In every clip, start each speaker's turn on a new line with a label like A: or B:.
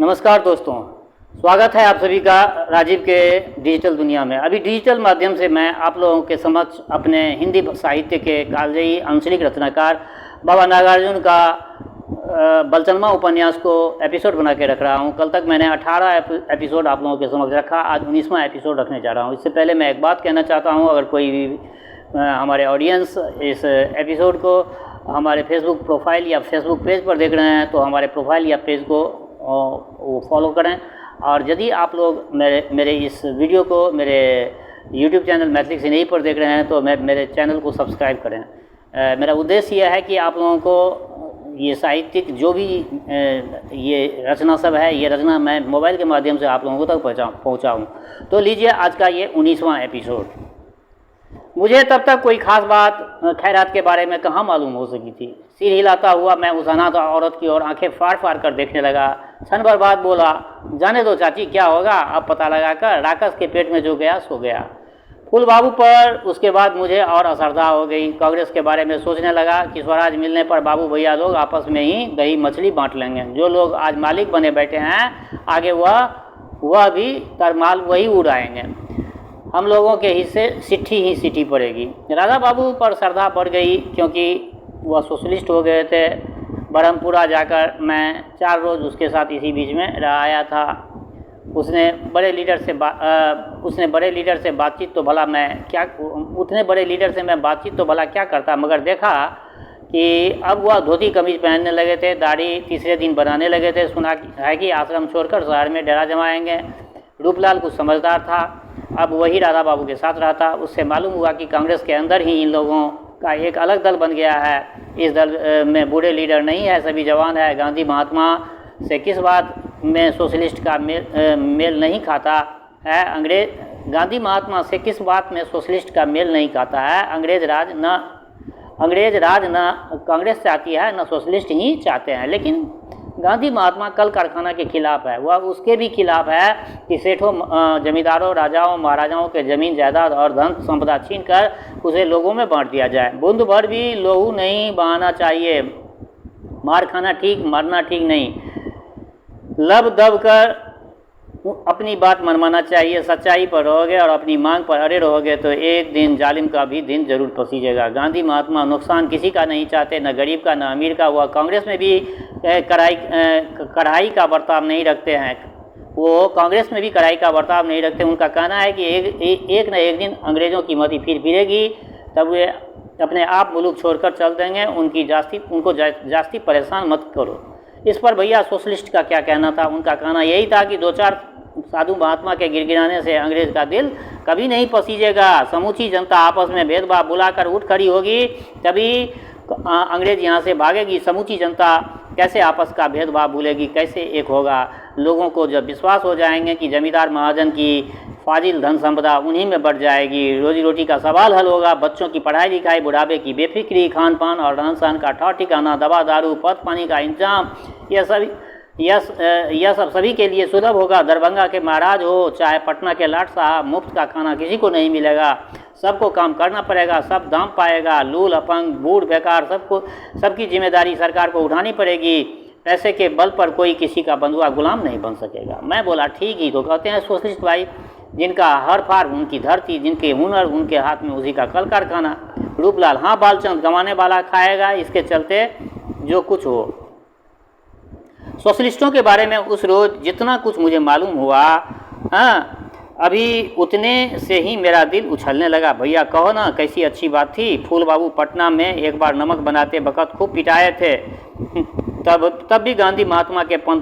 A: नमस्कार दोस्तों, स्वागत है आप सभी का राजीव के डिजिटल दुनिया में। अभी डिजिटल माध्यम से मैं आप लोगों के समक्ष अपने हिंदी साहित्य के कालजयी आंचलिक रचनाकार बाबा नागार्जुन का बलचनमा उपन्यास को एपिसोड बना के रख रहा हूं। कल तक मैंने 18 एपिसोड आप लोगों के समक्ष रखा, आज 19वां एपिसोड रखने जा रहा हूं। इससे पहले मैं एक बात कहना चाहता हूं, अगर कोई भी हमारे ऑडियंस इस एपिसोड को हमारे फेसबुक प्रोफाइल या फेसबुक पेज पर देख रहे हैं तो हमारे प्रोफाइल या पेज को वो फॉलो करें। और यदि आप लोग मेरे इस वीडियो को मेरे YouTube चैनल मैथिली सिनेही पर देख रहे हैं तो मेरे चैनल को सब्सक्राइब करें। मेरा उद्देश्य यह है कि आप लोगों को ये साहित्यिक जो भी ये रचना सब है, ये रचना मैं मोबाइल के माध्यम से आप लोगों को तक पहुँचाऊँ। तो लीजिए आज का ये 19वां एपिसोड। मुझे तब तक कोई खास बात खैरात के बारे में कहाँ मालूम हो सकी थी। सिर हिलाता हुआ मैं उस अनाथ औरत की ओर आंखें फाड़ फाड़ कर देखने लगा। क्षण भर बाद बोला, जाने दो चाची, क्या होगा, अब पता लगाकर राक्षस के पेट में जो गया सो गया। फूल बाबू पर उसके बाद मुझे और असरदा हो गई। कांग्रेस के बारे में सोचने लगा कि स्वराज मिलने पर बाबू भैया लोग आपस में ही दही मछली बांट लेंगे। जो लोग आज मालिक बने बैठे हैं, आगे वह भी तरमाल वही उड़ाएंगे। हम लोगों के हिस्से सिट्ठी ही सिटी पड़ेगी। राधा बाबू पर श्रद्धा बढ़ गई क्योंकि वह सोशलिस्ट हो गए थे। बरहमपुरा जाकर मैं 4 रोज़ उसके साथ इसी बीच में रह आया था। उसने बड़े लीडर से बातचीत तो भला क्या करता, मगर देखा कि अब वह धोती कमीज पहनने लगे थे, दाढ़ी तीसरे दिन बनाने लगे थे। सुना है कि आश्रम छोड़कर शहर में डेरा जमाएंगे। रूपलाल कुछ समझदार था, अब वही राधा बाबू के साथ रहता। उससे मालूम हुआ कि कांग्रेस के अंदर ही इन लोगों का एक अलग दल बन गया है। इस दल में बूढ़े लीडर नहीं है, सभी जवान है। गांधी महात्मा से किस बात में सोशलिस्ट का मेल नहीं खाता है। गांधी महात्मा से किस बात में सोशलिस्ट का मेल नहीं खाता है। अंग्रेज राज न कांग्रेस चाहती है, न सोशलिस्ट ही चाहते हैं। लेकिन गांधी महात्मा कल कारखाना के खिलाफ है। वह उसके भी खिलाफ है कि सेठों, जमींदारों, राजाओं, महाराजाओं के जमीन जायदाद और धन संपदा छीन कर उसे लोगों में बांट दिया जाए। बूंद भर भी लोहू नहीं बहाना चाहिए। मार खाना ठीक, मरना ठीक नहीं। लब दब कर अपनी बात मनवाना चाहिए। सच्चाई पर रहोगे और अपनी मांग पर अड़े रहोगे तो एक दिन जालिम का भी दिन जरूर पसीजेगा। गांधी महात्मा नुकसान किसी का नहीं चाहते, न गरीब का न अमीर का। वह कांग्रेस में भी कढ़ाई का बर्ताव नहीं रखते हैं। वो कांग्रेस में भी कढ़ाई का बर्ताव नहीं रखते। उनका कहना है कि एक न एक दिन अंग्रेज़ों की मति फिर फिरेगी, तब वे अपने आप मुल्क छोड़कर चल देंगे। उनको जास्ती परेशान मत करो। इस पर भैया सोशलिस्ट का क्या कहना था। उनका कहना यही था कि 2-4 साधु महात्मा के गिड़गिड़ाने से अंग्रेज का दिल कभी नहीं पसीजेगा। समूची जनता आपस में भेदभाव बुलाकर उठ खड़ी होगी, तभी अंग्रेज यहाँ से भागेगी। समूची जनता कैसे आपस का भेदभाव भूलेगी, कैसे एक होगा। लोगों को जब विश्वास हो जाएंगे कि जमींदार महाजन की फाजिल धन संपदा उन्हीं में बढ़ जाएगी, रोजी रोटी का सवाल हल होगा। बच्चों की पढ़ाई लिखाई, बुढ़ापे की बेफिक्री, खान पान और रहन सहन का ठौर ठिकाना, दवा दारू, पथ पानी का इंतजाम, यह सब सभी के लिए सुलभ होगा। दरभंगा के महाराज हो चाहे पटना के लाट साहब, मुफ्त का खाना किसी को नहीं मिलेगा। सबको काम करना पड़ेगा, सब दाम पाएगा। लूल, अपंग, बूढ़, बेकार सबकी जिम्मेदारी सरकार को उठानी पड़ेगी। पैसे के बल पर कोई किसी का बंधुआ गुलाम नहीं बन सकेगा। मैं बोला, ठीक ही तो कहते हैं सोशलिस्ट भाई। जिनका हर फार उनकी धरती, जिनके हुनर उनके हाथ में उसी का कल कारखाना। रूपलाल, हाँ बालचंद, कमाने वाला खाएगा, इसके चलते जो कुछ हो। सोशलिस्टों के बारे में उस रोज़ जितना कुछ मुझे मालूम हुआ, अभी उतने से ही मेरा दिल उछलने लगा। भैया कहो ना, कैसी अच्छी बात थी। फूल बाबू पटना में एक बार नमक बनाते वक्त खूब पिटाए थे। तब भी गांधी महात्मा के पंथ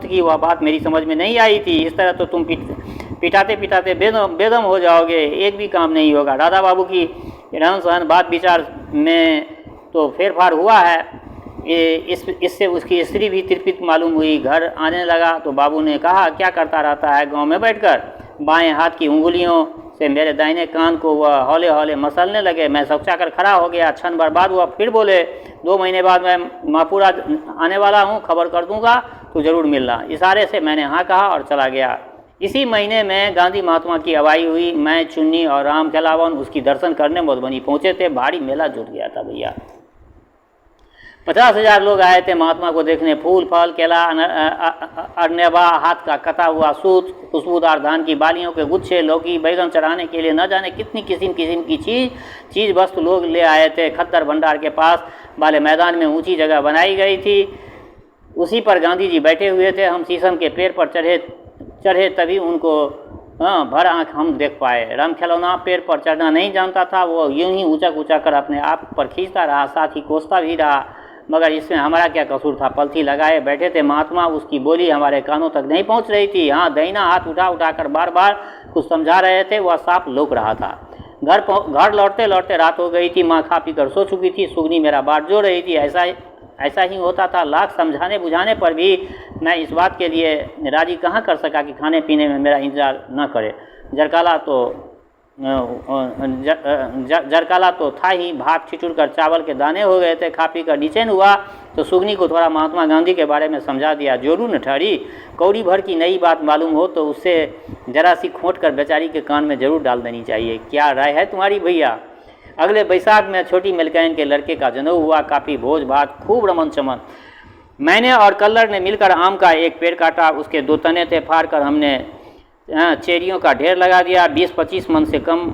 A: की वह बात मेरी समझ में नहीं आई थी। इस तरह तो तुम पिटाते पिटाते बेदम हो जाओगे, एक भी काम नहीं होगा। राधा बाबू की रहन सहन, बात विचार में तो फेरफार हुआ है। इससे उसकी स्त्री भी तृप्त मालूम हुई। घर आने लगा तो बाबू ने कहा, क्या करता रहता है गांव में बैठकर। बाएं हाथ की उंगलियों से मेरे दाहिने कान को वह हौले हौले मसलने लगे। मैं सौचा कर खड़ा हो गया। क्षण भर बाद वह फिर बोले, 2 महीने बाद मैं मापुरा आने वाला हूँ, खबर कर दूंगा तो ज़रूर मिलना। इशारे से मैंने हाँ कहा और चला गया। इसी महीने में गांधी महात्मा की अगुवाई हुई। मैं, चुन्नी और राम खेलावन उसकी दर्शन करने मधुबनी पहुँचे थे। भारी मेला जुट गया था भैया। 50,000 लोग आए थे महात्मा को देखने। फूल फल केला अरनेवा, हाथ का कटा हुआ सूत, खुशबूदार धान की बालियों के गुच्छे, लौकी बैगन चढ़ाने के लिए न जाने कितनी किस्म किस्म की चीज़ वस्तु लोग ले आए थे। खद्दर भंडार के पास वाले मैदान में ऊंची जगह बनाई गई थी, उसी पर गांधी जी बैठे हुए थे। हम शीशम के पेड़ पर चढ़े तभी उनको भर आंख हम देख पाए। राम खिलौना पेड़ पर चढ़ना नहीं जानता था, वो यूं ही ऊंचा कर अपने आप पर खींचता रहा, साथ ही कोसता भी रहा, मगर इसमें हमारा क्या कसूर था। पलथी लगाए बैठे थे महात्मा, उसकी बोली हमारे कानों तक नहीं पहुंच रही थी। हाँ, दाहिना हाथ उठाकर बार बार कुछ समझा रहे थे, वह साफ लोक रहा था। घर लौटते लौटते रात हो गई थी। माँ खा पी कर सो चुकी थी। सुगनी मेरा बाट जो रही थी। ऐसा ही होता था। लाख समझाने बुझाने पर भी मैं इस बात के लिए राजी कहाँ कर सका कि खाने पीने में मेरा इंतजार न करे। जरकाला तो था ही, भात छिचुड़ कर चावल के दाने हो गए थे। खा पी कर नीचेन हुआ तो सुगनी को थोड़ा महात्मा गांधी के बारे में समझा दिया। जोरू न ठहरी, कौड़ी भर की नई बात मालूम हो तो उससे जरा सी खोट कर बेचारी के कान में जरूर डाल देनी चाहिए। क्या राय है तुम्हारी भैया? अगले बैसाख में छोटी मलकैन के लड़के का जनेऊ हुआ। काफ़ी भोज भात, खूब रमन चमन। मैंने और कल्लर ने मिलकर आम का एक पेड़ काटा, उसके 2 तने थे। फाड़ कर हमने चेरियों का ढेर लगा दिया। 20-25 मन से कम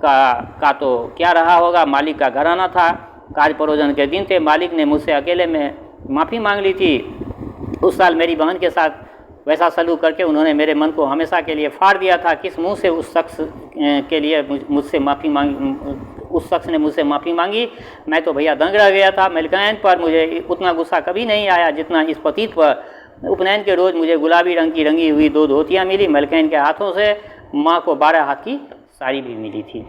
A: का तो क्या रहा होगा। मालिक का घराना था। कार्य परोजन के दिन थे। मालिक ने मुझसे अकेले में माफ़ी मांग ली थी। उस साल मेरी बहन के साथ वैसा सलूक करके उन्होंने मेरे मन को हमेशा के लिए फाड़ दिया था। किस मुंह से उस शख्स के लिए मुझसे माफ़ी मांगी, उस शख्स ने मुझसे माफ़ी मांगी। मैं तो भैया दंग रह गया था। मलकैन पर मुझे उतना गुस्सा कभी नहीं आया जितना इस पतित पर। उपनयन के रोज़ मुझे गुलाबी रंग की रंगी हुई 2 धोतियाँ मिली। मलकैन के हाथों से माँ को 12 हाथ की साड़ी भी मिली थी।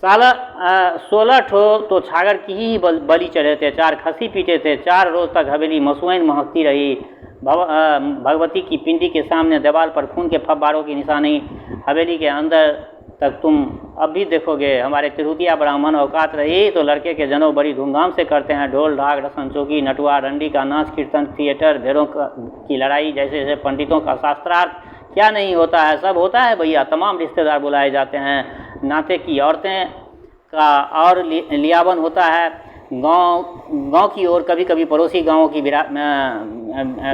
A: 16 ठो तो छागर की ही बलि चढ़े थे। 4 खसी पीटे थे। 4 रोज तक हवेली मसुएन महकती रही। भगवती की पिंडी के सामने दीवार पर खून के फव्वारों की निशानी। हवेली के अंदर तक तुम अब भी देखोगे। हमारे तिरुतिया ब्राह्मण औकात रही तो लड़के के जनेऊ बड़ी धूमधाम से करते हैं। ढोल ढाक, रसन चौकी, नटुआ, रंडी का नाच, कीर्तन, थिएटर, भेड़ों की लड़ाई, जैसे जैसे पंडितों का शास्त्रार्थ क्या नहीं होता है, सब होता है भैया। तमाम रिश्तेदार बुलाए जाते हैं। नाते की औरतें का और लियावन होता है। गांव की ओर कभी कभी पड़ोसी गांवों की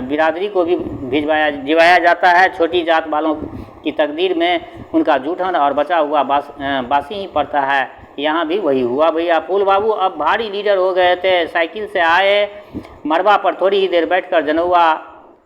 A: बिरादरी को भी जिवाया जाता है। छोटी जात वालों की तकदीर में उनका जूठन और बचा हुआ बासी ही पड़ता है। यहाँ भी वही हुआ भैया। फूल बाबू अब भारी लीडर हो गए थे। साइकिल से आए, मरबा पर थोड़ी ही देर बैठकर जनेऊआ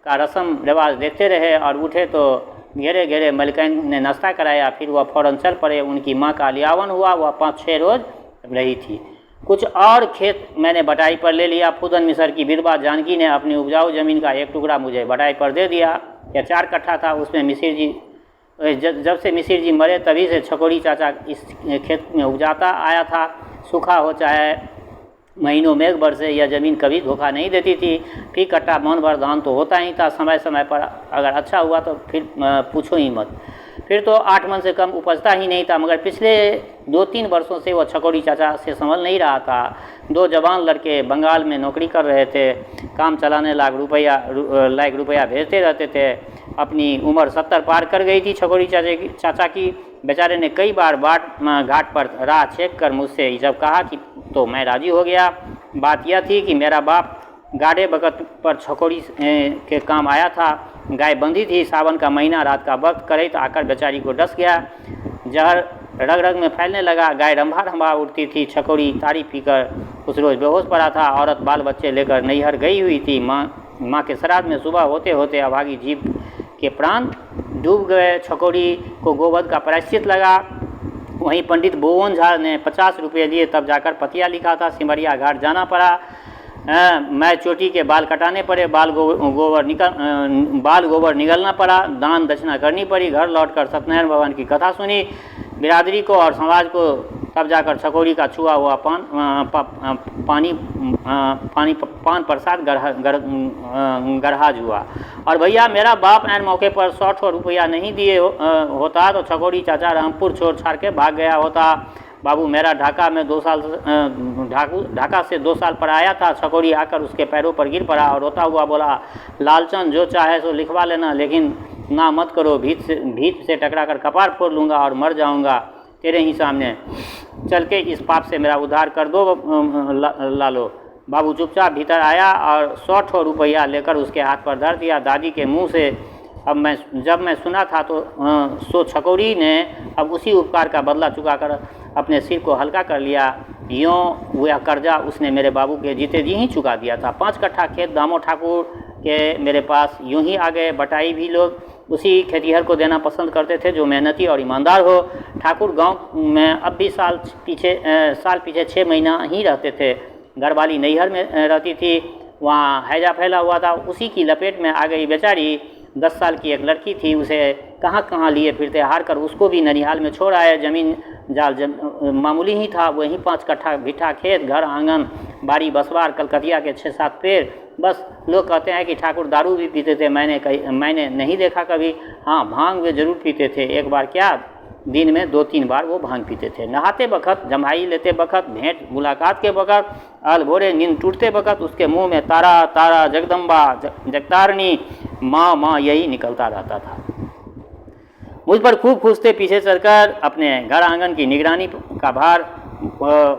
A: का रस्म रिवाज देखते रहे और उठे तो घेरे घेरे मलकैन ने नाश्ता कराया। फिर वह फौरन चल पड़े। उनकी माँ का लियावन हुआ। वह 5-6 रोज रही थी। कुछ और खेत मैंने बटाई पर ले लिया। फूदन मिसर की विधवा जानकी ने अपनी उपजाऊ जमीन का एक टुकड़ा मुझे बटाई पर दे दिया। यह 4 कट्ठा था। उसमें मिसिर जी, जब से मिसिर जी मरे तभी से छकोड़ी चाचा इस खेत में उपजाता आया था। सूखा हो चाहे महीनों मेघ बरसे, यह ज़मीन कभी धोखा नहीं देती थी। फी कट्टा मन भर धान तो होता ही था। समय समय पर अगर अच्छा हुआ तो फिर पूछो ही मत। फिर तो 8 मन से कम उपजता ही नहीं था। मगर पिछले 2-3 वर्षों से वह छकोड़ी चाचा से संभल नहीं रहा था। 2 जवान लड़के बंगाल में नौकरी कर रहे थे। काम चलाने लायक रुपया भेजते रहते थे। अपनी उम्र 70 पार कर गई थी छकोड़ी चाचा की। बेचारे ने कई बार घाट पर राह चेक कर मुझसे जब कहा कि तो मैं राजी हो गया। बात यह थी कि मेरा बाप गाढ़े वक्त पर छकोड़ी के काम आया था। गाय बंधी थी। सावन का महीना, रात का वक्त करैत आकर बेचारी को डस गया। जहर रग रग में फैलने लगा। गाय रंभा उठती थी। छकोड़ी ताड़ी पीकर उस रोज बेहोश पड़ा था। औरत बाल बच्चे लेकर नैहर गई हुई थी। माँ के श्राद्ध में सुबह होते होते अभागी जीव के प्राण डूब गए। छकोड़ी को गोवध का प्रायश्चित लगा। वहीं पंडित भुवन झा ने 50 रुपये लिए, तब जाकर पतिया लिखा था। सिमरिया घाट जाना पड़ा। मैं चोटी के बाल कटाने पड़े। बाल गोबर निगलना पड़ा। दान दक्षिणा करनी पड़ी। घर लौटकर सत्यनारायण भगवान की कथा सुनी। बिरादरी को और समाज को तब जाकर छकोड़ी का छुआ हुआ पान प्रसाद गरहाज हुआ। और भैया मेरा बाप ऐन मौके पर 100 रुपया नहीं दिए होता तो छकोड़ी चाचा रामपुर छोड़ छाड़ के भाग गया होता। बाबू मेरा ढाका से 2 साल पर आया था। छकोड़ी आकर उसके पैरों पर गिर पड़ा और रोता हुआ बोला, लालचंद जो चाहे सो लिखवा लेना, लेकिन ना मत करो। भीत से टकरा कर कपार फोड़ लूँगा और मर जाऊँगा। तेरे ही सामने, चल के इस पाप से मेरा उद्धार कर दो लालो। बाबू चुपचाप भीतर आया और 100 रुपया लेकर उसके हाथ पर धर दिया। दादी के मुंह से जब मैं सुना था तो सो छकौरी ने अब उसी उपकार का बदला चुकाकर अपने सिर को हल्का कर लिया। यूँ वह कर्जा उसने मेरे बाबू के जीते जी ही चुका दिया था। 5 कट्ठा खेत दामो ठाकुर के मेरे पास यूँ ही आ गए। बटाई भी लोग उसी खेतिहर को देना पसंद करते थे जो मेहनती और ईमानदार हो। ठाकुर गांव में अब भी साल पीछे 6 महीना ही रहते थे। घरवाली नैहर में रहती थी, वहाँ हैजा फैला हुआ था। उसी की लपेट में आ गई बेचारी। 10 साल की एक लड़की थी, उसे कहाँ कहाँ लिए फिरते, हार कर उसको भी ननिहाल में छोड़ आए। ज़मीन जाल मामूली ही था, वहीं 5 कट्ठा भिट्ठा खेत, घर आंगन, बाड़ी बसवार, कलकतिया के 6-7 पेड़। बस लोग कहते हैं कि ठाकुर दारू भी पीते थे। मैंने नहीं देखा कभी। हाँ, भांग वे जरूर पीते थे। एक बार क्या, दिन में 2-3 बार वो भांग पीते थे। नहाते बखत, जम्हाई लेते बखत, भेंट मुलाकात के बखत, अल भोरे नींद टूटते बखत उसके मुंह में तारा तारा, जगदम्बा, जगतारणी, माँ माँ यही निकलता रहता था। मुझ पर खूब खुशते पीछे चढ़कर अपने घर आंगन की निगरानी का भार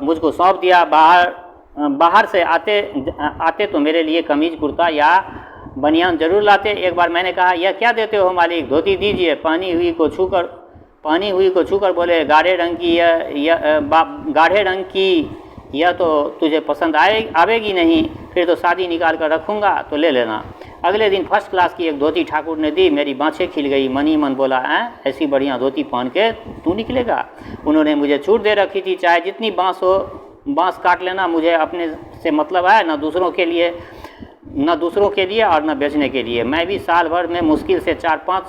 A: मुझको सौंप दिया। बाहर से आते तो मेरे लिए कमीज कुर्ता या बनियान जरूर लाते। एक बार मैंने कहा, यह क्या देते हो मालिक? धोती दीजिए। पानी हुई को छूकर बोले, गाढ़े रंग की यह तो तुझे पसंद आवेगी नहीं, फिर तो शादी निकाल कर रखूँगा तो ले लेना। अगले दिन फर्स्ट क्लास की एक धोती ठाकुर ने दी। मेरी बाँछें खिल गई। मन ही मन बोला, ऐसी बढ़िया धोती पहन के तू निकलेगा? उन्होंने मुझे छूट दे रखी थी, चाहे जितनी बाँस हो बाँस काट लेना, मुझे अपने से मतलब है, न दूसरों के लिए और न बेचने के लिए। मैं भी साल भर में मुश्किल से 4-5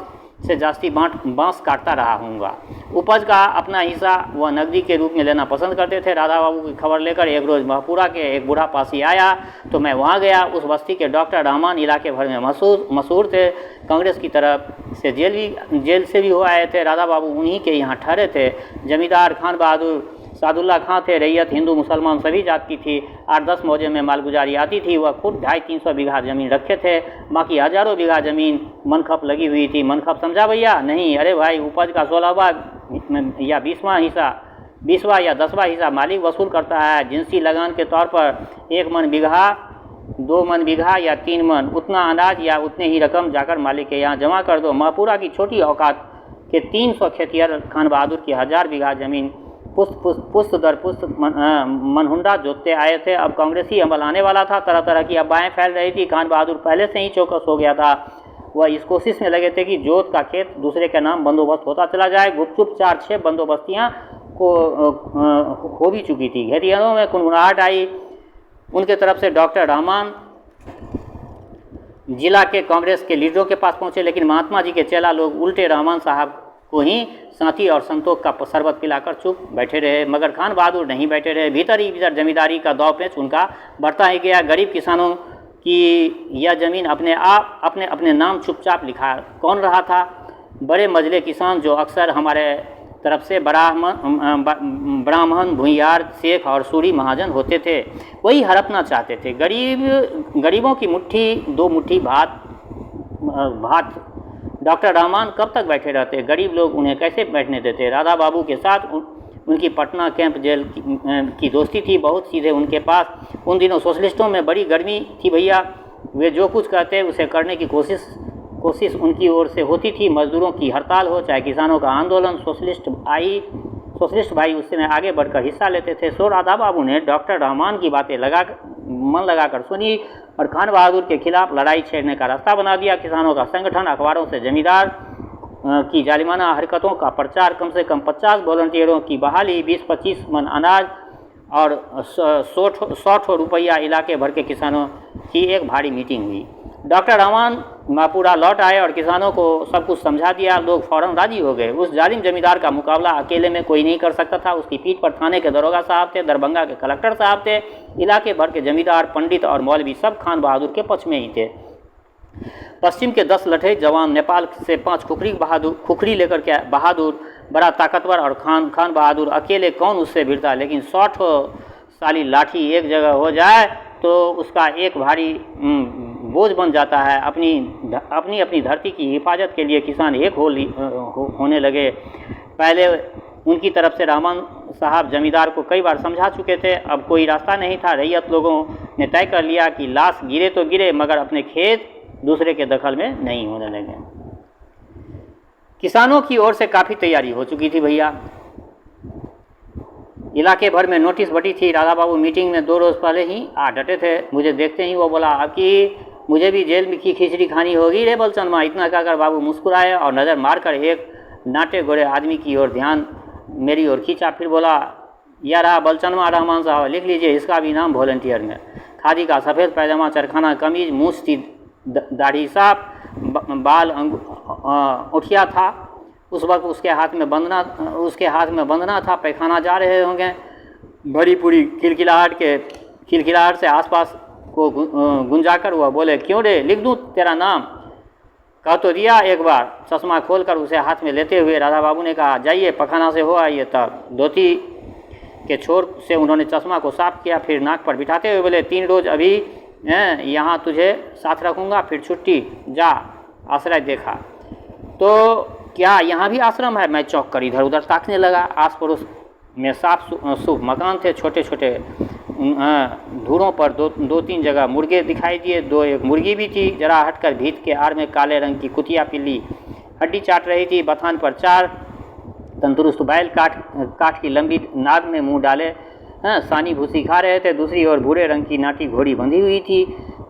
A: से जास्ती बाँस काटता रहा हूँगा। उपज का अपना हिस्सा वह नकदी के रूप में लेना पसंद करते थे। राधा बाबू की खबर लेकर एक रोज़ महपुरा के एक बूढ़ा पासी आया तो मैं वहाँ गया। उस बस्ती के डॉक्टर रहमान इलाके भर में मशहूर थे। कांग्रेस की तरफ से जेल से भी हो आए थे। राधा बाबू उन्हीं के यहाँ ठहरे थे। जमींदार खान बहादुर सादुल्ला खां थे। रैयत हिंदू मुसलमान सभी जात की थी। 8-10 मौजे में मालगुजारी आती थी। वह खुद 250-300 बीघा ज़मीन रखे थे। बाकी हज़ारों बीघा ज़मीन मनखप लगी हुई थी। मनखप समझा भैया? नहीं, अरे भाई, उपज का 16वां या 20वां या 10वां हिस्सा मालिक वसूल करता है। जिनसी लगान के तौर पर 1 मन बीघा, 2 मन बीघा या 3 मन, उतना अनाज या उतने ही रकम जाकर मालिक के यहाँ जमा कर दो। महपुरा की छोटी औकात के 300 खेतिहर खान बहादुर की 1000 बीघा ज़मीन पुस्त दर पुस्त मनहुंडा जोतते आए थे। अब कांग्रेसी अमल आने वाला था। तरह तरह की अफवाहें फैल रही थी। खान बहादुर पहले से ही चौकस हो गया था। वह इस कोशिश में लगे थे कि जोत का खेत दूसरे के नाम बंदोबस्त होता चला जाए। गुपचुप 4-6 बंदोबस्तियाँ हो भी चुकी थी। खेतिहरों में कुनकुनाहट आई। उनके तरफ से डॉक्टर रहमान जिला के कांग्रेस के लीडरों के पास पहुँचे, लेकिन महात्मा जी के चेला लोग उल्टे रहमान साहब को ही साथी और संतोष का शरबत पिलाकर चुप बैठे रहे। मगर खान बहादुर नहीं बैठे रहे। भीतर ही भीतर जमींदारी का दाव पेच उनका बढ़ता ही गया। गरीब किसानों की यह ज़मीन अपने नाम चुपचाप लिखा कौन रहा था? बड़े मजले किसान जो अक्सर हमारे तरफ से ब्राह्मण, भूइयार, शेख और सूरी महाजन होते थे, वही हड़पना चाहते थे। गरीबों की दो मुट्ठी भात। डॉक्टर रहमान कब तक बैठे रहते? गरीब लोग उन्हें कैसे बैठने देते? राधा बाबू के साथ उनकी पटना कैंप जेल की दोस्ती थी। बहुत सीधे उनके पास। उन दिनों सोशलिस्टों में बड़ी गर्मी थी भैया। वे जो कुछ कहते उसे करने की कोशिश उनकी ओर से होती थी। मजदूरों की हड़ताल हो चाहे किसानों का आंदोलन, सोशलिस्ट भाई उससे में आगे बढ़कर हिस्सा लेते थे। सो राधा बाबू ने डॉक्टर रहमान की बातें मन लगाकर सुनी और खान बहादुर के खिलाफ लड़ाई छेड़ने का रास्ता बना दिया। किसानों का संगठन, अखबारों से जमींदार की जालिमाना हरकतों का प्रचार, कम से कम 50 वॉलंटियरों की बहाली, 20-25 मन अनाज और 100 रुपया इलाके भर के किसानों की एक भारी मीटिंग हुई। डॉक्टर रहमान मापुरा लौट आए और किसानों को सब कुछ समझा दिया। लोग फौरन राजी हो गए। उस जालिम जमींदार का मुकाबला अकेले में कोई नहीं कर सकता था। उसकी पीठ पर थाने के दरोगा साहब थे, दरभंगा के कलेक्टर साहब थे, इलाके भर के जमींदार, पंडित और मौलवी सब खान बहादुर के पक्ष में ही थे। पश्चिम के 10 लठे जवान, नेपाल से 5 खुखरी लेकर के बहादुर बड़ा ताकतवर, और खान बहादुर अकेले कौन उससे भिड़ता। लेकिन 100 साली लाठी एक जगह हो जाए तो उसका एक भारी बोझ बन जाता है। अपनी धरती की हिफाजत के लिए किसान एक होने लगे। पहले उनकी तरफ से रहमान साहब जमींदार को कई बार समझा चुके थे। अब कोई रास्ता नहीं था। रैयत लोगों ने तय कर लिया कि लाश गिरे तो गिरे, मगर अपने खेत दूसरे के दखल में नहीं होने लगे। किसानों की ओर से काफ़ी तैयारी हो चुकी थी भैया। इलाके भर में नोटिस बटी थी। राधा बाबू मीटिंग में 2 रोज़ पहले ही आ डटे थे। मुझे देखते ही वो बोला, अब कि मुझे भी जेल में की खिचड़ी खानी होगी रे बलचन माँ। इतना कहकर बाबू मुस्कुराए और नज़र मारकर एक नाटे गोरे आदमी की ओर ध्यान मेरी ओर खींचा। फिर बोला, यह रहा बलचनवा रहमान साहब, लिख लीजिए, इसका भी नाम वॉलंटियर में। खादी का सफ़ेद पैजामा, चरखाना कमीज, मूछ थी, दाढ़ी साफ, बाल उठिया था। उस वक्त उसके हाथ में बंधना था। पैखाना जा रहे होंगे। भरी पूरी खिलखिलाहट से आसपास को गुंजाकर वह बोले, क्यों रे, लिख दूँ तेरा नाम? कह तो दिया एक बार। चश्मा खोलकर उसे हाथ में लेते हुए राधा बाबू ने कहा, जाइए पखाना से हो आइए। तब धोती के छोर से उन्होंने चश्मा को साफ किया। फिर नाक पर बिठाते हुए बोले, 3 रोज़ अभी यहाँ तुझे साथ रखूँगा, फिर छुट्टी, जा। आश्रय देखा तो क्या यहाँ भी आश्रम है? मैं चौंक कर इधर उधर ताकने लगा। आस पड़ोस में साफ सूफ मकान थे। छोटे छोटे धूरों पर 2-3 जगह मुर्गे दिखाई दिए। 1 मुर्गी भी थी। जरा हटकर भीत के आड़ में काले रंग की कुतिया पिल्ली हड्डी चाट रही थी। बथान पर 4 तंदुरुस्त बैल काठ की लंबी नाग में मुंह डाले सानी भूसी खा रहे थे। दूसरी ओर भूरे रंग की नाटी घोड़ी बंधी हुई थी।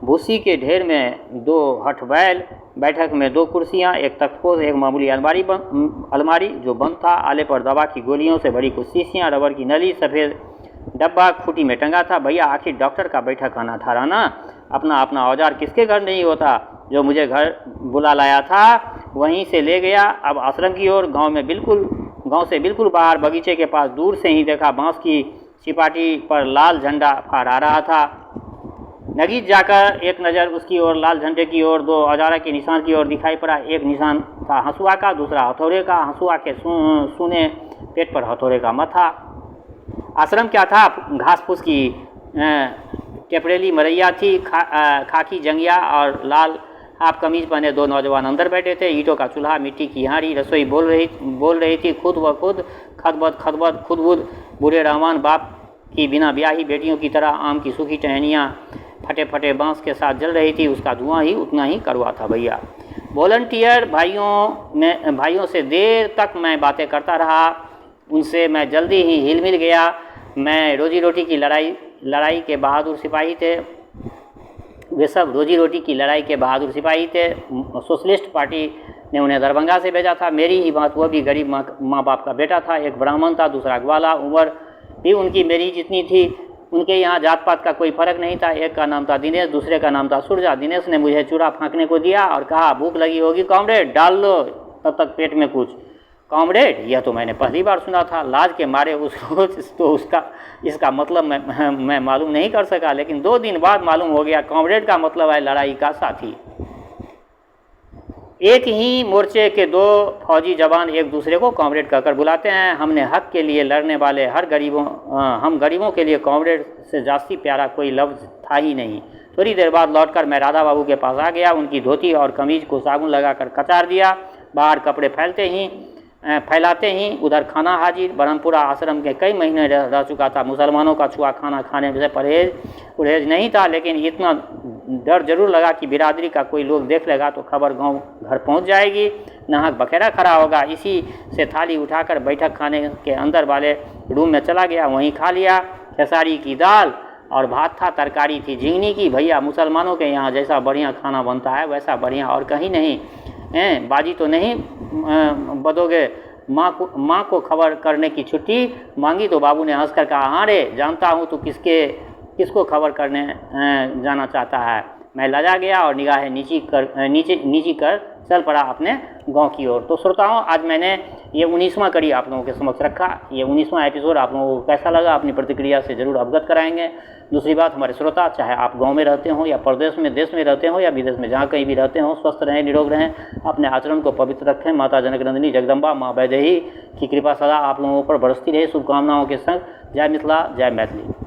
A: भूसी के ढेर में 2 हठ बैल, बैठक में 2 कुर्सियां, एक तख्तपोश, एक मामूली अलमारी जो बंद था। आले पर दवा की गोलियों से भरी कुछ शीशियाँ, रबर की नली, सफ़ेद डब्बा खूटी में टंगा था। भैया, आखिर डॉक्टर का बैठक खाना था ना। अपना औजार किसके घर नहीं होता? जो मुझे घर बुला लाया था वहीं से ले गया। अब आश्रम की ओर। गांव से बिल्कुल बाहर बगीचे के पास दूर से ही देखा, बांस की चिपाटी पर लाल झंडा फहरा रहा था। नगीच जाकर एक नज़र उसकी ओर, लाल झंडे की ओर, 2 औजारा के निशान की ओर दिखाई पड़ा। एक निशान था हंसुआ का, दूसरा हथौड़े का। हंसुआ के सूने पेट पर, हथौड़े का मथा। आश्रम क्या था? घास फूस की टेपरेली मरैया थी। खाकी जंगिया और लाल हाफ कमीज पहने 2 नौजवान अंदर बैठे थे। ईंटों का चूल्हा, मिट्टी की हांडी, रसोई बोल रही थी खुद ब खुद, खदबद खुदबुद। बूढ़े रहमान बाप की बिना ब्याही बेटियों की तरह आम की सूखी टहनियाँ फटे फटे बांस के साथ जल रही थी। उसका धुआं ही उतना ही कड़वा था भैया। वॉलंटियर भाइयों से देर तक मैं बातें करता रहा। उनसे मैं जल्दी ही हिल मिल गया। मैं रोजी रोटी की लड़ाई के बहादुर सिपाही थे। वे सब रोजी रोटी की लड़ाई के बहादुर सिपाही थे। सोशलिस्ट पार्टी ने उन्हें दरभंगा से भेजा था। मेरी ही बात, वह भी गरीब माँ बाप का बेटा था। एक ब्राह्मण था, दूसरा ग्वाला। उम्र भी उनकी मेरी जितनी थी। उनके यहाँ जात पात का कोई फर्क नहीं था। एक का नाम था दिनेश, दूसरे का नाम था सुरजा। दिनेश ने मुझे चूड़ा फाँकने को दिया और कहा, भूख लगी होगी कॉमरेड, डाल लो तब तक पेट में कुछ। कॉमरेड, यह तो मैंने पहली बार सुना था। लाज के मारे इसका मतलब मैं मालूम नहीं कर सका, लेकिन 2 दिन बाद मालूम हो गया। कॉमरेड का मतलब है लड़ाई का साथी। एक ही मोर्चे के 2 फौजी जवान एक दूसरे को कॉमरेड कहकर बुलाते हैं। हमने हक के लिए लड़ने वाले हम गरीबों के लिए कॉमरेड से जास्ती प्यारा कोई लफ्ज़ था ही नहीं। थोड़ी देर बाद लौटकर मैं राधा बाबू के पास आ गया। उनकी धोती और कमीज को साबुन लगाकर कचार दिया। बाहर कपड़े फैलाते ही उधर खाना हाजिर। ब्रह्मपुरा आश्रम के कई महीने रह चुका था। मुसलमानों का छुआ खाना खाने से परहेज नहीं था, लेकिन इतना डर जरूर लगा कि बिरादरी का कोई लोग देख लेगा तो खबर गांव घर पहुंच जाएगी, नाहक बखेरा खड़ा होगा। इसी से थाली उठाकर बैठक खाने के अंदर वाले रूम में चला गया। वहीं खा लिया। खेसारी की दाल और भात था। तरकारी थी झिंगनी की। भैया, मुसलमानों के यहाँ जैसा बढ़िया खाना बनता है वैसा बढ़िया और कहीं नहीं। बाजी तो नहीं बदोगे? माँ को खबर करने की छुट्टी मांगी तो बाबू ने हंसकर कहा, हाँ रे, जानता हूँ तू किसको खबर करने जाना चाहता है। मैं लजा गया और निगाहें नीची कर चल पड़ा अपने गांव की ओर। तो श्रोताओं, आज मैंने ये 19वां कड़ी आप लोगों के समक्ष रखा। ये 19वां एपिसोड आप लोगों को कैसा लगा अपनी प्रतिक्रिया से ज़रूर अवगत कराएंगे। दूसरी बात, हमारे श्रोता, चाहे आप गांव में रहते हो या प्रदेश में, देश में रहते हो या विदेश में, जहाँ कहीं भी रहते हो, स्वस्थ रहें, निरोग रहें, अपने आचरण को पवित्र रखें। माता जनकनंदिनी जगदम्बा माँ वैदेही की कृपा सदा आप लोगों पर बरसती रहे। शुभकामनाओं के संग जय मिथिला, जय मैथिली।